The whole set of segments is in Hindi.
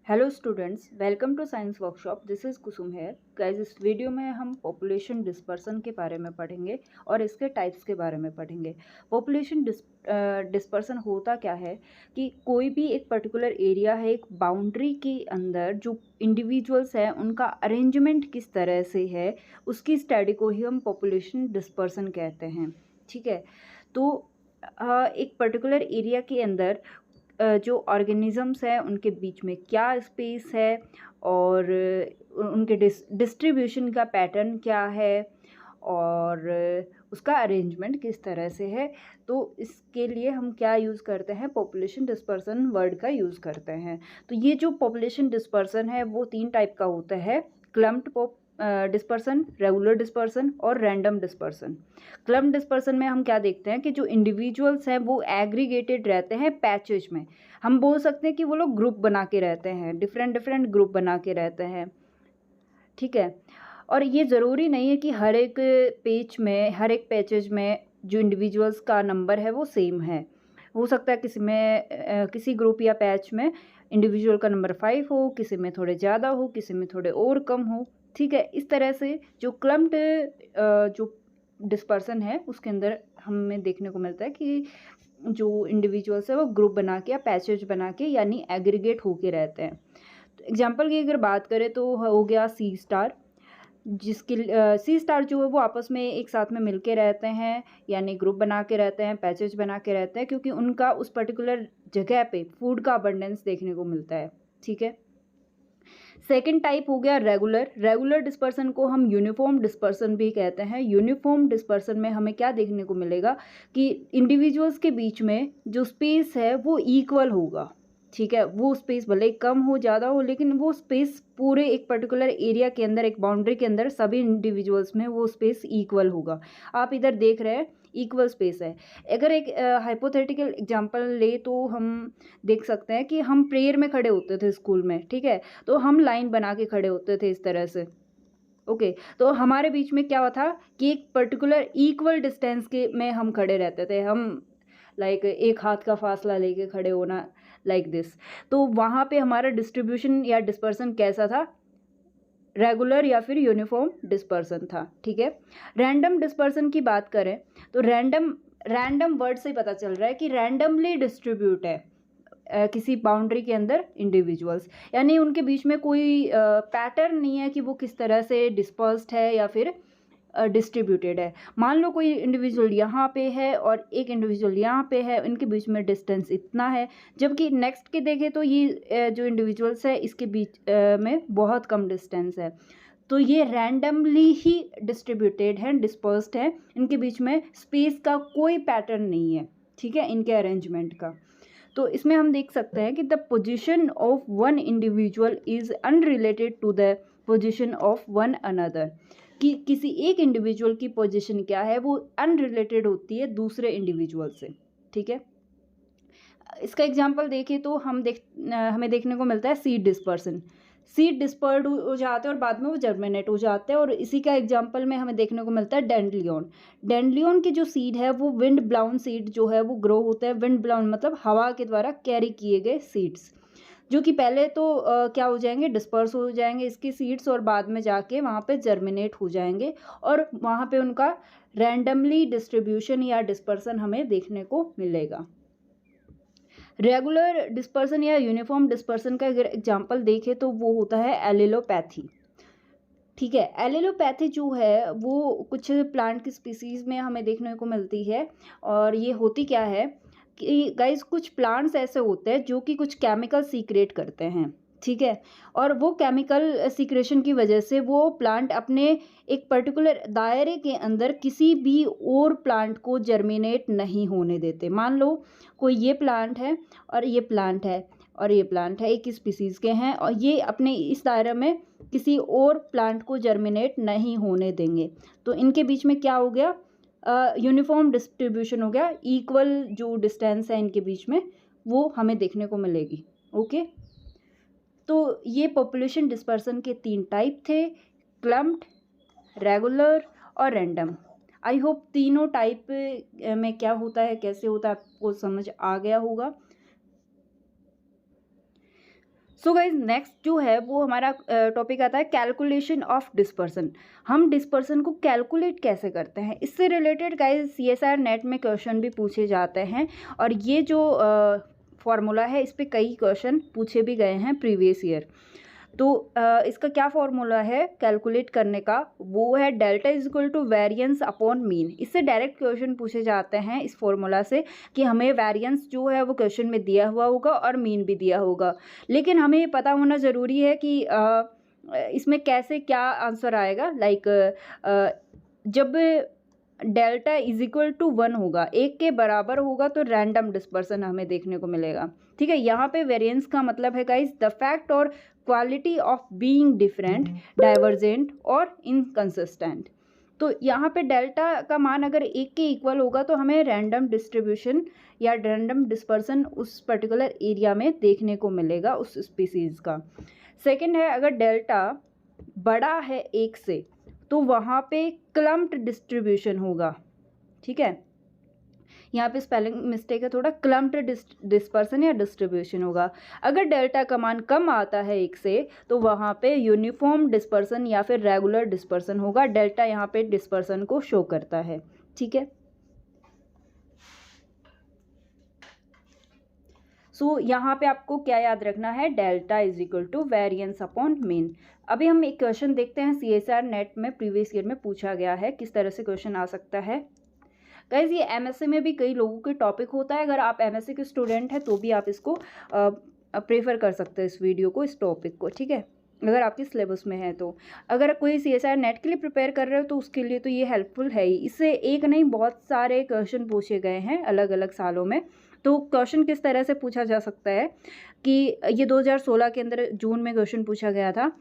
Hello students, welcome to science workshop. This is Kusum here. Guys, इस वीडियो में हम पॉपुलेशन डिस्पर्सन के बारे में पढ़ेंगे और इसके टाइप्स के बारे में पढ़ेंगे। पॉपुलेशन डिस्पर्सन होता क्या है कि कोई भी एक पर्टिकुलर एरिया है, एक बाउंड्री के अंदर जो इंडिविजुअल्स हैं उनका अरेंजमेंट किस तरह से है, उसकी स्टडी को ही हम पॉपुलेशन डिस्पर्सन कहते हैं। ठीक है, तो एक पर्टिकुलर एरिया के अंदर जो ऑर्गेनिजम्स हैं उनके बीच में क्या स्पेस है और उनके डिस्ट्रीब्यूशन का पैटर्न क्या है और उसका अरेंजमेंट किस तरह से है। तो इसके लिए हम क्या यूज़ करते हैं, पॉपुलेशन डिस्पर्सन वर्ड का यूज़ करते हैं। तो ये जो पॉपुलेशन डिस्पर्सन है वो 3 टाइप का होता है: क्लम्प्ड डिस्पर्सन, रेगुलर डिस्पर्सन और रैंडम डिस्पर्सन। क्लम्प्ड डिस्पर्सन में हम क्या देखते हैं कि जो इंडिविजुअल्स हैं वो एग्रीगेटेड रहते हैं पैचेज में। हम बोल सकते हैं कि वो लोग ग्रुप बना के रहते हैं, डिफरेंट डिफरेंट ग्रुप बना के रहते हैं। ठीक है, और ये ज़रूरी नहीं है कि हर एक पेज में, हर एक पैचेज में जो इंडिविजुअल्स का नंबर है वो सेम है। हो सकता है किसी में किसी ग्रुप या पैच में इंडिविजुअल का नंबर 5 हो, किसी में थोड़े ज़्यादा हो, किसी में थोड़े और कम हो। ठीक है, इस तरह से जो क्लम्प्ड जो डिस्पर्सन है उसके अंदर हमें देखने को मिलता है कि जो इंडिविजुअल्स है वो ग्रुप बना के या पैचेज बना के यानी एग्रीगेट होके रहते हैं। तो एग्जांपल की अगर बात करें तो हो गया सी स्टार, जिसके सी स्टार जो है वो आपस में एक साथ में मिलके रहते हैं, यानी ग्रुप बना के रहते हैं, पैचेज बना के रहते हैं, क्योंकि उनका उस पर्टिकुलर जगह पे फूड का अबंडेंस देखने को मिलता है। ठीक है, सेकेंड टाइप हो गया रेगुलर। रेगुलर डिस्पर्सन को हम यूनिफॉर्म डिस्पर्सन भी कहते हैं। यूनिफॉर्म डिस्पर्सन में हमें क्या देखने को मिलेगा कि इंडिविजुअल्स के बीच में जो स्पेस है वो इक्वल होगा। ठीक है, वो स्पेस भले ही कम हो ज़्यादा हो, लेकिन वो स्पेस पूरे एक पर्टिकुलर एरिया के अंदर, एक बाउंड्री के अंदर सभी इंडिविजुअल्स में वो स्पेस इक्वल होगा। आप इधर देख रहे हैं इक्वल स्पेस है। अगर एक हाइपोथेटिकल एग्जांपल ले तो हम देख सकते हैं कि हम प्रेयर में खड़े होते थे स्कूल में। ठीक है, तो हम लाइन बना के खड़े होते थे इस तरह से। ओके, तो हमारे बीच में क्या हुआ था कि एक पर्टिकुलर इक्वल डिस्टेंस के में हम खड़े रहते थे। हम लाइक एक हाथ का फासला लेके खड़े होना, लाइक दिस। तो वहाँ पे हमारा डिस्ट्रीब्यूशन या डिस्पर्सन कैसा था, रेगुलर या फिर यूनिफॉर्म डिस्पर्सन था। ठीक है, रैंडम डिस्पर्सन की बात करें तो रैंडम वर्ड से ही पता चल रहा है कि रैंडमली डिस्ट्रीब्यूट है किसी बाउंड्री के अंदर इंडिविजुअल्स, यानी उनके बीच में कोई पैटर्न नहीं है कि वो किस तरह से डिस्पर्स्ड है या फिर डिस्ट्रीब्यूटेड है। मान लो कोई इंडिविजुअल यहाँ पे है और एक इंडिविजुअल यहाँ पे है, इनके बीच में डिस्टेंस इतना है, जबकि नेक्स्ट के देखें तो ये जो इंडिविजुअल्स है इसके बीच में बहुत कम डिस्टेंस है। तो ये रैंडमली ही डिस्ट्रीब्यूटेड हैं, डिस्पर्स्ड हैं, इनके बीच में स्पेस का कोई पैटर्न नहीं है। ठीक है, इनके अरेंजमेंट का। तो इसमें हम देख सकते हैं कि the position of one individual is unrelated to the position of one another, कि किसी एक इंडिविजुअल की पोजीशन क्या है वो अनरिलेटेड होती है दूसरे इंडिविजुअल से। ठीक है, इसका एग्जांपल देखें तो हमें देखने को मिलता है सीड डिस्पर्सन। सीड डिस्पर्ड हो जाते हैं और बाद में वो जर्मिनेट हो जाते हैं, और इसी का एग्जांपल में हमें देखने को मिलता है डेंडलियन। डेंडलियन की जो सीड है वो विंड ब्लाउन सीड जो है वो ग्रो होता है। विंड ब्लाउन मतलब हवा के द्वारा कैरी किए गए सीड्स, जो कि पहले तो क्या हो जाएंगे, डिस्पर्स हो जाएंगे इसके सीड्स, और बाद में जाके वहाँ पे जर्मिनेट हो जाएंगे और वहाँ पे उनका रैंडमली डिस्ट्रीब्यूशन या डिस्पर्सन हमें देखने को मिलेगा। रेगुलर डिस्पर्सन या यूनिफॉर्म डिस्पर्सन का अगर एग्जांपल देखें तो वो होता है एलिलोपैथी। ठीक है, एलिलोपैथी जो है वो कुछ प्लांट की स्पीसीज में हमें देखने को मिलती है, और ये होती क्या है कि गाइस कुछ प्लांट्स ऐसे होते हैं जो कि कुछ केमिकल सीक्रेट करते हैं। ठीक है, और वो केमिकल सीक्रेशन की वजह से वो प्लांट अपने एक पर्टिकुलर दायरे के अंदर किसी भी और प्लांट को जर्मिनेट नहीं होने देते। मान लो कोई ये प्लांट है और ये प्लांट है और ये प्लांट है, एक ही स्पीसीज़ के हैं, और ये अपने इस दायरे में किसी और प्लांट को जर्मिनेट नहीं होने देंगे। तो इनके बीच में क्या हो गया, यूनिफॉर्म डिस्ट्रीब्यूशन हो गया, इक्वल जो डिस्टेंस है इनके बीच में वो हमें देखने को मिलेगी। ओके, तो ये पॉपुलेशन डिस्पर्सन के 3 टाइप थे: क्लम्प्ड, रेगुलर और रैंडम। आई होप तीनों टाइप में क्या होता है, कैसे होता है, आपको समझ आ गया होगा। सो गाइज नेक्स्ट जो है वो हमारा टॉपिक आता है कैलकुलेशन ऑफ डिस्पर्सन। हम डिस्पर्सन को कैलकुलेट कैसे करते हैं, इससे रिलेटेड गाइज CSIR नेट में क्वेश्चन भी पूछे जाते हैं और ये जो फॉर्मूला है इस पे कई क्वेश्चन पूछे भी गए हैं प्रीवियस ईयर। तो इसका क्या फॉर्मूला है कैलकुलेट करने का, वो है delta is equal to variance upon mean. इससे डायरेक्ट क्वेश्चन पूछे जाते हैं इस फॉर्मूला से कि हमें वेरिएंस जो है वो क्वेश्चन में दिया हुआ होगा और मीन भी दिया होगा, लेकिन हमें ये पता होना ज़रूरी है कि इसमें कैसे क्या आंसर आएगा। लाइक जब डेल्टा इज इक्वल टू 1 होगा, 1 के बराबर होगा, तो रैंडम डिस्पर्सन हमें देखने को मिलेगा। ठीक है, यहाँ पे वेरिएंस का मतलब है गाइस द फैक्ट और quality of being different, divergent और इनकंसिस्टेंट। तो यहाँ पे डेल्टा का मान अगर 1 के इक्वल होगा तो हमें रैंडम डिस्ट्रीब्यूशन या रैंडम डिस्पर्सन उस पर्टिकुलर एरिया में देखने को मिलेगा उस स्पीसीज़ का। सेकेंड है अगर डेल्टा बड़ा है 1 से तो वहाँ पे क्लम्प्ड डिस्ट्रीब्यूशन होगा। ठीक है, यहाँ पे स्पेलिंग मिस्टेक है थोड़ा, क्लम्प्ड डिस्पर्सन या डिस्ट्रीब्यूशन होगा। अगर डेल्टा का मान कम आता है 1 से तो वहाँ पे यूनिफॉर्म डिस्पर्सन या फिर रेगुलर डिस्पर्सन होगा। डेल्टा यहाँ पे डिस्पर्सन को शो करता है। ठीक है, सो यहाँ पे आपको क्या याद रखना है, delta is equal to variance upon mean. अभी हम एक क्वेश्चन देखते हैं CSIR नेट में प्रीवियस ईयर में पूछा गया है, किस तरह से क्वेश्चन आ सकता है। गाइज ये MSc में भी कई लोगों के टॉपिक होता है, अगर आप MSc के स्टूडेंट हैं तो भी आप इसको प्रेफर कर सकते हैं इस वीडियो को, इस टॉपिक को। ठीक है, अगर आपके सिलेबस में है तो। अगर कोई CSIR नेट के लिए प्रिपेयर कर रहे हो तो उसके लिए तो ये हेल्पफुल है ही। इससे एक नहीं बहुत सारे क्वेश्चन पूछे गए हैं अलग अलग सालों में। तो क्वेश्चन किस तरह से पूछा जा सकता है कि ये 2016 के अंदर जून में क्वेश्चन पूछा गया था।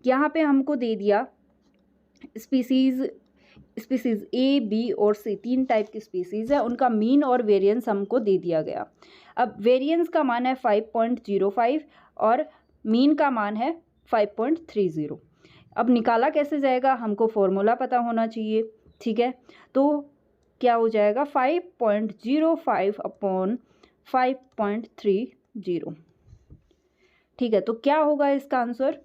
यहाँ पे हमको दे दिया स्पीसीज़ A, B और C, 3 टाइप की स्पीसीज़ है, उनका मीन और वेरिएंस हमको दे दिया गया। अब वेरिएंस का मान है 5.05 और मीन का मान है 5.30। अब निकाला कैसे जाएगा, हमको फॉर्मूला पता होना चाहिए। ठीक है, तो क्या हो जाएगा 5.05 अपॉन 5.30। ठीक है, तो क्या होगा इसका आंसर।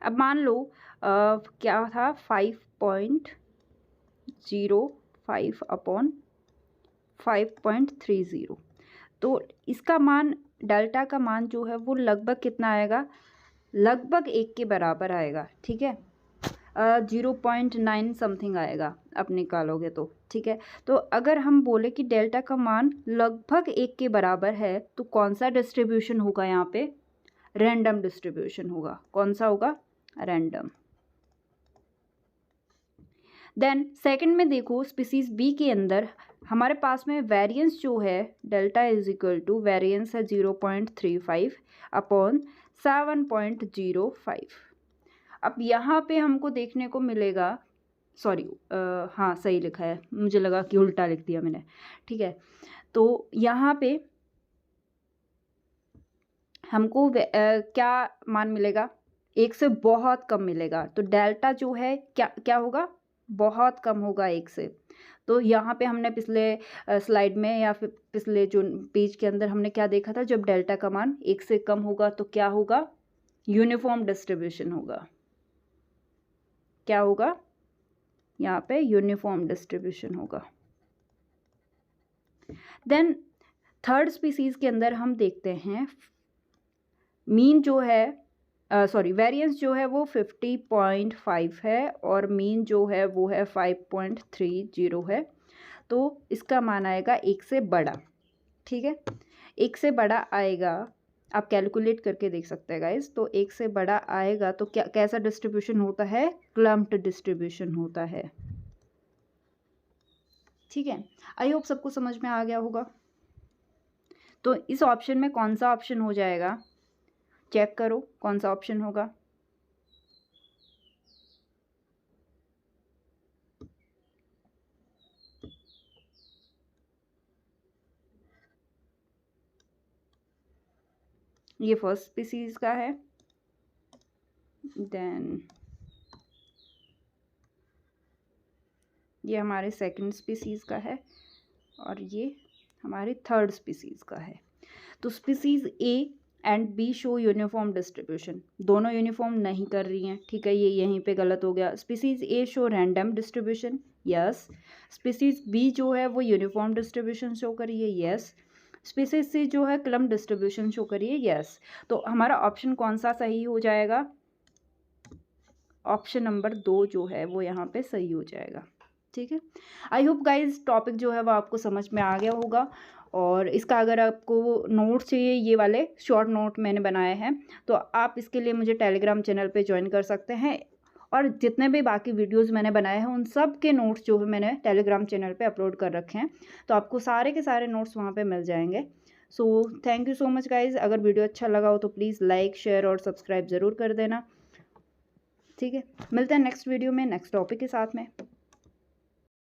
अब मान लो क्या था 5.05 अपॉन 5.30, तो इसका मान डेल्टा का मान जो है वो लगभग कितना आएगा, लगभग 1 के बराबर आएगा। ठीक है, 0.9 समथिंग आएगा आप निकालोगे तो। ठीक है, तो अगर हम बोले कि डेल्टा का मान लगभग 1 के बराबर है तो कौन सा डिस्ट्रीब्यूशन होगा, यहाँ पे रैंडम डिस्ट्रीब्यूशन होगा। कौन सा होगा, रैंडम। देन सेकंड में देखो स्पीसीज बी के अंदर हमारे पास में वेरिएंस जो है delta is equal to variance है 0.35 अपॉन 7.05। अब यहाँ पे हमको देखने को मिलेगा, सॉरी हाँ सही लिखा है, मुझे लगा कि उल्टा लिख दिया मैंने। ठीक है, तो यहाँ पे हमको क्या मान मिलेगा, 1 से बहुत कम मिलेगा। तो डेल्टा जो है क्या होगा, बहुत कम होगा 1 से। तो यहाँ पे हमने पिछले स्लाइड में या फिर पिछले जो पेज के अंदर हमने क्या देखा था, जब डेल्टा का मान 1 से कम होगा तो क्या होगा, यूनिफॉर्म डिस्ट्रीब्यूशन होगा। क्या होगा, यहाँ पे यूनिफॉर्म डिस्ट्रीब्यूशन होगा। देन थर्ड स्पीसीज के अंदर हम देखते हैं मीन जो है वेरिएंस जो है वो 50.5 है और मीन जो है वो है 5.30 है। तो इसका मान आएगा 1 से बड़ा। ठीक है, 1 से बड़ा आएगा, आप कैलकुलेट करके देख सकते हैं गाइस। तो 1 से बड़ा आएगा तो क्या कैसा डिस्ट्रीब्यूशन होता है, क्लम्प्ड डिस्ट्रीब्यूशन होता है। ठीक है, आई होप सबको समझ में आ गया होगा। तो इस ऑप्शन में कौन सा ऑप्शन हो जाएगा, चेक करो कौन सा ऑप्शन होगा। ये फर्स्ट स्पीसीज का है, देन ये हमारे सेकंड स्पीसीज का है और ये हमारी थर्ड स्पीसीज़ का है। तो species A and B show uniform distribution, दोनों यूनिफॉर्म नहीं कर रही हैं, ठीक है, ये यहीं पे गलत हो गया। Species A show random distribution, yes. Species B जो है वो यूनिफॉर्म डिस्ट्रीब्यूशन शो करी है, यस। स्पीसीज सी जो है क्लम डिस्ट्रीब्यूशन शो करिए, यस। तो हमारा ऑप्शन कौन सा सही हो जाएगा? ऑप्शन नंबर 2 जो है वो यहाँ पे सही हो जाएगा, ठीक है। आई होप गाइज टॉपिक जो है वो आपको समझ में आ गया होगा। और इसका अगर आपको नोट चाहिए, ये वाले शॉर्ट नोट मैंने बनाए हैं, तो आप इसके लिए मुझे टेलीग्राम चैनल पे ज्वाइन कर सकते हैं। और जितने भी बाकी वीडियोस मैंने बनाए हैं उन सब के नोट्स जो है मैंने टेलीग्राम चैनल पे अपलोड कर रखे हैं, तो आपको सारे के सारे नोट्स वहाँ पे मिल जाएंगे। So thank you so much guys. अगर वीडियो अच्छा लगा हो तो प्लीज़ लाइक, शेयर और सब्सक्राइब ज़रूर कर देना, ठीक है। मिलते हैं नेक्स्ट वीडियो में नेक्स्ट टॉपिक के साथ में।